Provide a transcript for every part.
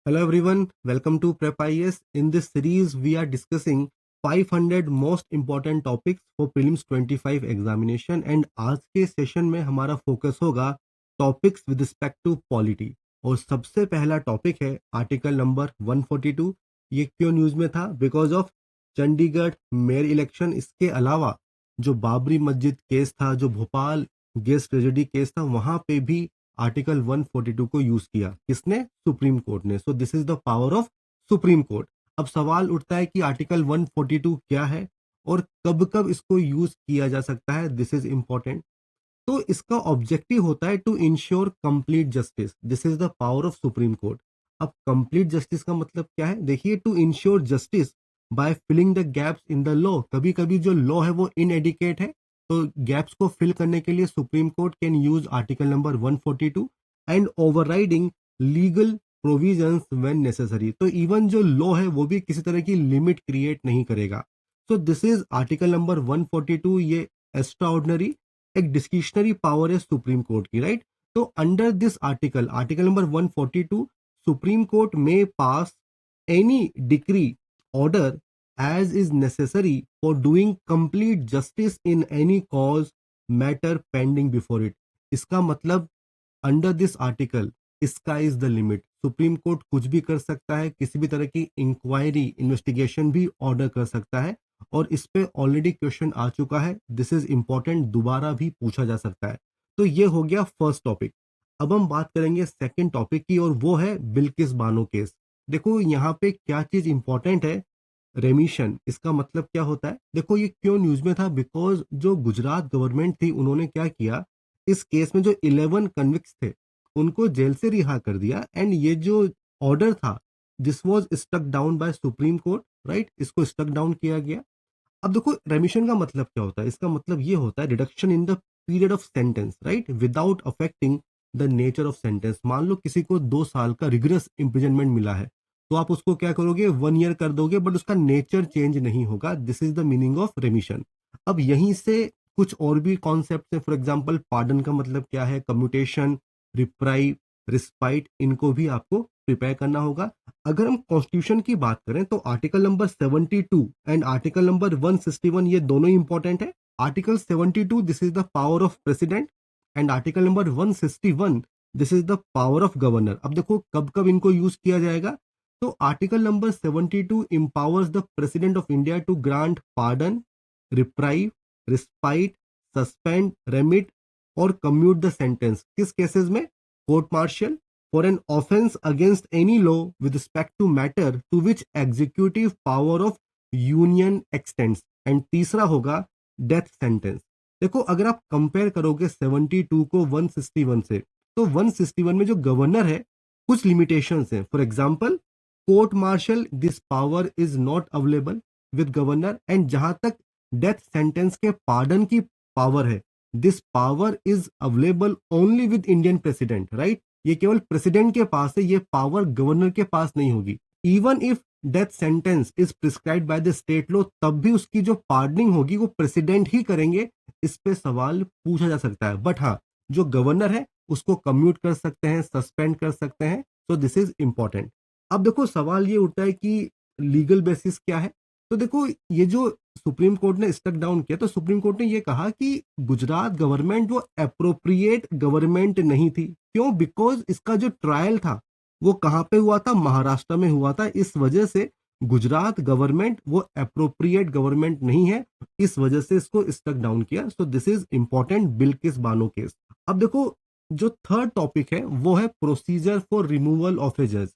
Hello everyone, welcome to Prep IAS. In this series, we are discussing 500 most important topics for prelims 25 examination and आज के session में हमारा focus होगा topics with respect to polity. और सबसे पहला topic है आर्टिकल नंबर 142। ये क्यों न्यूज में था? Because of Chandigarh mayor election. इसके अलावा जो बाबरी मस्जिद केस था, जो भोपाल गैस ट्रेजेडी केस था, वहां पे भी आर्टिकल 142 को यूज किया। किसने? सुप्रीम कोर्ट ने। सो this is the power of supreme court. अब सवाल उठता है कि आर्टिकल 142 क्या है और कब कब इसको यूज किया जा सकता है। This is important. तो इसका ऑब्जेक्टिव होता है to ensure complete justice. This is the power of supreme court. अब कंप्लीट जस्टिस का मतलब क्या है? देखिए, to ensure justice by filling the gaps in the law. कभी कभी जो लॉ है वो इनएडिकेट है, तो गैप्स को फिल करने के लिए supreme court can use article number 142 and overriding legal provisions when necessary. तो इवन जो लॉ है वो भी किसी तरह की लिमिट क्रिएट नहीं करेगा। So this is article number 142। ये एक्स्ट्रा ऑर्डिनरी एक डिस्क्रिशनरी पावर है सुप्रीम कोर्ट की, राइट? तो under this article, article number 142, supreme court में pass any decree order as is necessary for doing complete justice in any cause matter pending before it। इसका मतलब under this article sky is the limit. Supreme court कुछ भी कर सकता है, किसी भी तरह की इंक्वायरी इन्वेस्टिगेशन भी ऑर्डर कर सकता है, और इस पे ऑलरेडी क्वेश्चन आ चुका है। दिस इज इंपॉर्टेंट, दोबारा भी पूछा जा सकता है। तो ये हो गया फर्स्ट टॉपिक। अब हम बात करेंगे सेकंड टॉपिक की, और वो है बिल्किस बानो केस। देखो यहाँ पे क्या चीज इंपॉर्टेंट है, रेमिशन। इसका मतलब क्या होता है? देखो ये क्यों न्यूज में था, बिकॉज जो गुजरात गवर्नमेंट थी उन्होंने क्या किया, इस केस में जो 11 कन्विक्ट्स थे उनको जेल से रिहा कर दिया, एंड ये जो ऑर्डर था this was struck down by supreme court, right? इसको स्टक डाउन किया गया। अब देखो रेमिशन का मतलब क्या होता है? इसका मतलब ये होता है reduction in the period of sentence, right, without affecting the nature of sentence. मान लो किसी को 2 साल का रिगरस इम्प्रिजनमेंट मिला है, तो आप उसको क्या करोगे? 1 ईयर कर दोगे, बट उसका नेचर चेंज नहीं होगा। This is the meaning of रेमिशन। अब यहीं से कुछ और भी कॉन्सेप्ट है। फॉर एग्जाम्पल पार्डन का मतलब क्या है, कम्यूटेशन, रिप्राइव, रिस्पाइट, इनको भी आपको प्रिपेयर करना होगा। अगर हम कॉन्स्टिट्यूशन की बात करें तो article number 72 and article number 161 ये दोनों इंपॉर्टेंट है। Article 72 this is the power of president, and article number 161 this is the power of governor. अब देखो कब कब इनको यूज किया जाएगा। तो article number 72 empowers the president of India to grant pardon, reprieve, respite, suspend, remit और commute the sentence। किस केसेस में? Court martial, for an offense against any law with respect to matter to which executive power of union extends। And तीसरा होगा death sentence. देखो अगर आप compare करोगे 72 को 161 से, तो 161 में जो गवर्नर है कुछ लिमिटेशंस हैं। For example court martial this power is not available with governor, and जहां तक डेथ सेंटेंस के पार्डन की पावर है, this power is available only with Indian president, right? ये केवल प्रेसिडेंट के पास है, ये पावर गवर्नर के पास नहीं होगी। Even if death sentence is prescribed by the state law, तब भी उसकी जो पार्डनिंग होगी वो प्रेसिडेंट ही करेंगे। इस पे सवाल पूछा जा सकता है। बट हाँ, जो गवर्नर है उसको कम्यूट कर सकते हैं, सस्पेंड कर सकते हैं। सो दिस इज इंपॉर्टेंट। अब देखो सवाल ये उठता है कि लीगल बेसिस क्या है। तो देखो ये जो सुप्रीम कोर्ट ने स्टक डाउन किया, तो सुप्रीम कोर्ट ने ये कहा कि गुजरात गवर्नमेंट वो अप्रोप्रिएट गवर्नमेंट नहीं थी। क्यों? बिकॉज इसका जो ट्रायल था वो कहाँ पे हुआ था? महाराष्ट्र में हुआ था। इस वजह से गुजरात गवर्नमेंट वो अप्रोप्रिएट गवर्नमेंट नहीं है, इस वजह से इसको स्टक डाउन किया। सो this is important Bilkis Bano case. अब देखो जो थर्ड टॉपिक है वो है प्रोसीजर फॉर रिमूवल ऑफ ए जज।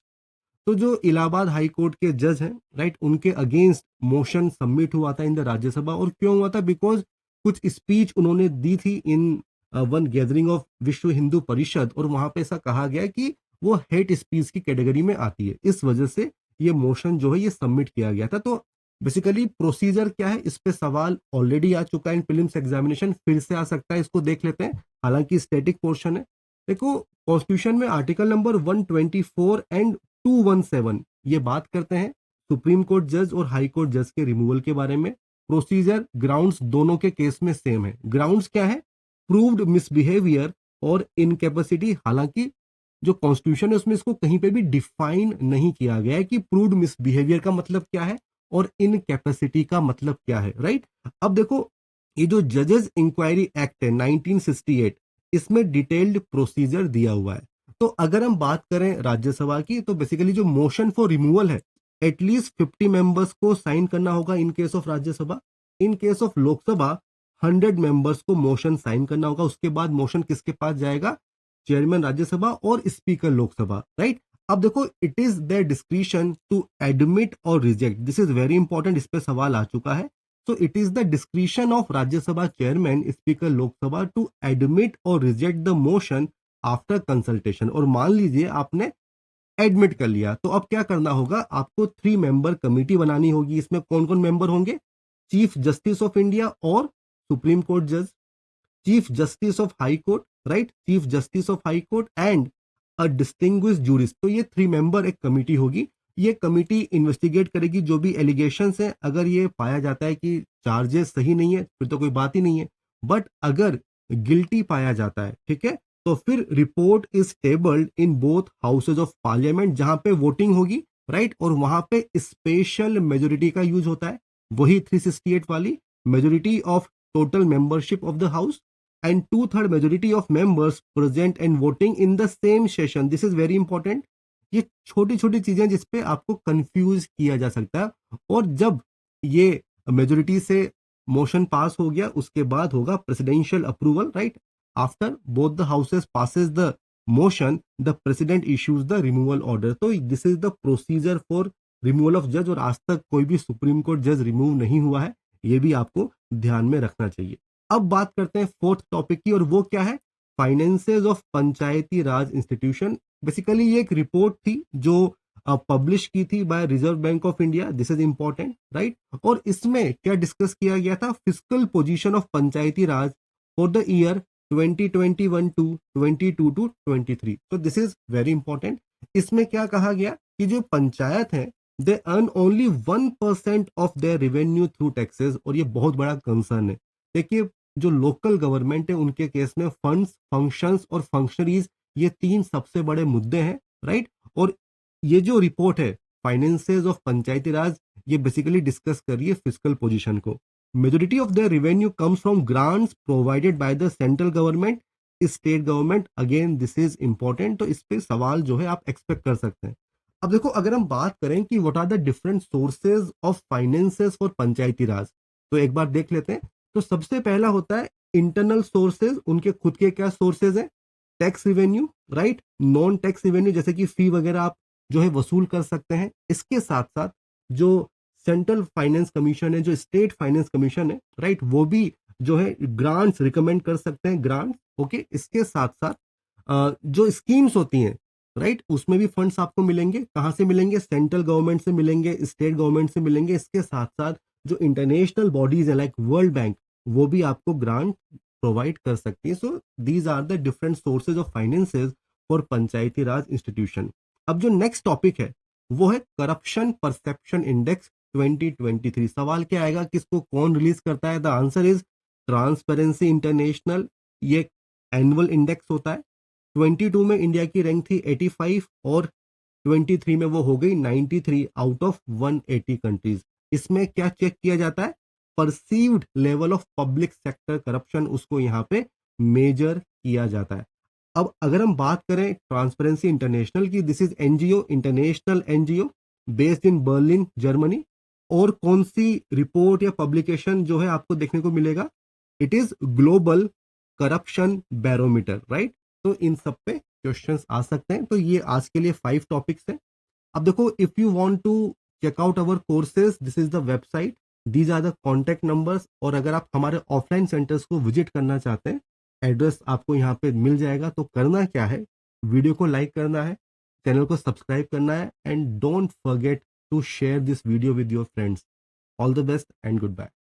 तो जो इलाहाबाद हाई कोर्ट के जज हैं, राइट, उनके अगेंस्ट मोशन सबमिट हुआ था इन द राज्यसभा। और क्यों हुआ था? बिकॉज कुछ स्पीच उन्होंने दी थी इन वन गैदरिंग ऑफ विश्व हिंदू परिषद, और वहां पे ऐसा कहा गया कि वो हेट स्पीच की कैटेगरी में आती है। इस वजह से ये मोशन जो है ये सबमिट किया गया था। तो बेसिकली प्रोसीजर क्या है, इस पे सवाल ऑलरेडी आ चुका है इन प्रीलिम्स एग्जामिनेशन, फिर से आ सकता है, इसको देख लेते हैं। हालांकि स्टैटिक पोर्शन है। देखो कॉन्स्टिट्यूशन में आर्टिकल नंबर 124 एंड 217 ये बात करते हैं सुप्रीम कोर्ट जज और हाई कोर्ट जज के रिमूवल के बारे में। प्रोसीजर ग्राउंड्स दोनों के केस में सेम है। ग्राउंड्स क्या है? प्रूव्ड मिसबिहेवियर और इनकैपेसिटी। हालांकि जो कॉन्स्टिट्यूशन है उसमें इसको कहीं पे भी डिफाइन नहीं किया गया है कि प्रूव्ड मिसबिहेवियर का मतलब क्या है और इनकैपेसिटी का मतलब क्या है, राइट। अब देखो, ये जो जजेस इंक्वायरी एक्ट है 1968, इसमें डिटेल्ड प्रोसीजर दिया हुआ है। तो अगर हम बात करें राज्यसभा की, तो बेसिकली जो मोशन फॉर रिमूवल है, एटलीस्ट 50 मेंबर्स को साइन करना होगा in case of Rajya Sabha. In case of Lok Sabha 100 members को मोशन साइन करना होगा। उसके बाद मोशन किसके पास जाएगा? चेयरमैन राज्यसभा और स्पीकर लोकसभा, राइट। अब देखो, it is their discretion to admit और reject. This is very important, इस पे सवाल आ चुका है। So it is the discretion of Rajya Sabha chairman, Speaker Lok Sabha to admit or reject the motion after consultation। और मान लीजिए आपने एडमिट कर लिया, तो अब क्या करना होगा? आपको 3 मेंबर कमेटी बनानी होगी। इसमें कौन कौन मेंबर होंगे? चीफ जस्टिस ऑफ इंडिया और सुप्रीम कोर्ट जज, chief justice of high court, right, chief justice of high court and a distinguish jurist. तो ये 3 मेंबर एक कमिटी होगी। ये कमिटी इन्वेस्टिगेट करेगी जो भी एलिगेशंस है। अगर ये पाया जाता है कि चार्जेस सही नहीं है, फिर तो कोई बात ही नहीं है। बट अगर गिल्टी पाया जाता है, ठीक है, तो फिर report is tabled in both houses of parliament, जहां पे वोटिंग होगी, राइट। और वहां पे स्पेशल मेजोरिटी का यूज होता है, वही 368 वाली majority of total membership of the house and two-third majority of members present and voting in the same session। This is very important। ये छोटी छोटी चीजें जिसपे आपको कंफ्यूज किया जा सकता है। और जब ये मेजोरिटी से मोशन पास हो गया, उसके बाद होगा presidential approval, right. After both the houses passes the motion, the president issues the removal order. तो this is the procedure for removal of जज। और आज तक कोई भी सुप्रीम कोर्ट जज रिमूव नहीं हुआ है, ये भी आपको ध्यान में रखना चाहिए। अब बात करते हैं फोर्थ टॉपिक की, और वो क्या है? Finances of Panchayati Raj institution. Basically ये एक रिपोर्ट थी जो पब्लिश की थी by Reserve Bank of India. This is important, right. और इसमें क्या डिस्कस किया गया था? Fiscal position of Panchayati Raj for the year 2021 to 22 to 23। तो दिस इज वेरी इंपॉर्टेंट। इसमें क्या कहा गया कि जो पंचायत है, they earn only 1% of their revenue through taxes. और ये बहुत बड़ा कंसर्न है। देखिए, जो लोकल गवर्नमेंट है उनके केस में फंड्स, फंक्शंस और फंक्शनरीज, ये 3 सबसे बड़े मुद्दे हैं, राइट। और ये जो रिपोर्ट है फाइनेंसेस ऑफ पंचायती राज, ये बेसिकली डिस्कस कर रही है फिस्कल पोजीशन को। Majority of the revenue comes from grants provided by the central government, state government. Again this is important, तो इस पे सवाल जो है आप एक्सपेक्ट कर सकते हैं। अब देखो, अगर हम बात करें कि what are the different sources of finances for Panchayati Raj, तो एक बार देख लेते हैं। तो सबसे पहला होता है इंटरनल सोर्सेज। उनके खुद के क्या सोर्सेज हैं? Tax revenue, right, non tax revenue, जैसे कि फी वगैरह आप जो है वसूल कर सकते हैं। इसके साथ साथ जो सेंट्रल फाइनेंस कमीशन है, जो स्टेट फाइनेंस कमीशन है, राइट, वो भी जो है ग्रांट्स रिकमेंड कर सकते हैं, ग्रांट्स, ओके। इसके साथ साथ जो स्कीम्स होती हैं, राइट, उसमें भी फंड्स आपको मिलेंगे। कहाँ से मिलेंगे? सेंट्रल गवर्नमेंट से मिलेंगे, स्टेट गवर्नमेंट से मिलेंगे। इसके साथ साथ जो इंटरनेशनल बॉडीज है लाइक वर्ल्ड बैंक, वो भी आपको ग्रांट प्रोवाइड कर सकती है। So these are the different sources of finances for Panchayati Raj institution. अब जो नेक्स्ट टॉपिक है वो है करप्शन परसेप्शन इंडेक्स 2023। सवाल क्या आएगा? किसको कौन रिलीज करता है? The answer is transparency international. ये एनुअल इंडेक्स होता है। 22 में इंडिया की रैंक थी 85 और 23 में वो हो गई 93 आउट ऑफ 180 कंट्रीज। इसमें क्या चेक किया जाता है? Perceived level of public sector corruption, उसको यहाँ पे मेजर किया जाता है। अब अगर हम बात करें ट्रांसपेरेंसी इंटरनेशनल की, this is NGO, international NGO based in Berlin, Germany. और कौन सी रिपोर्ट या पब्लिकेशन जो है आपको देखने को मिलेगा? It is global corruption barometer, right. तो इन सब पे क्वेश्चंस आ सकते हैं। तो ये आज के लिए 5 टॉपिक्स हैं। अब देखो, if you want to check out our courses, this is the website, these are the contact numbers. और अगर आप हमारे ऑफलाइन सेंटर्स को विजिट करना चाहते हैं, एड्रेस आपको यहाँ पे मिल जाएगा। तो करना क्या है? वीडियो को लाइक करना है, चैनल को सब्सक्राइब करना है, and don't forget to share this video with your friends. All the best and good bye.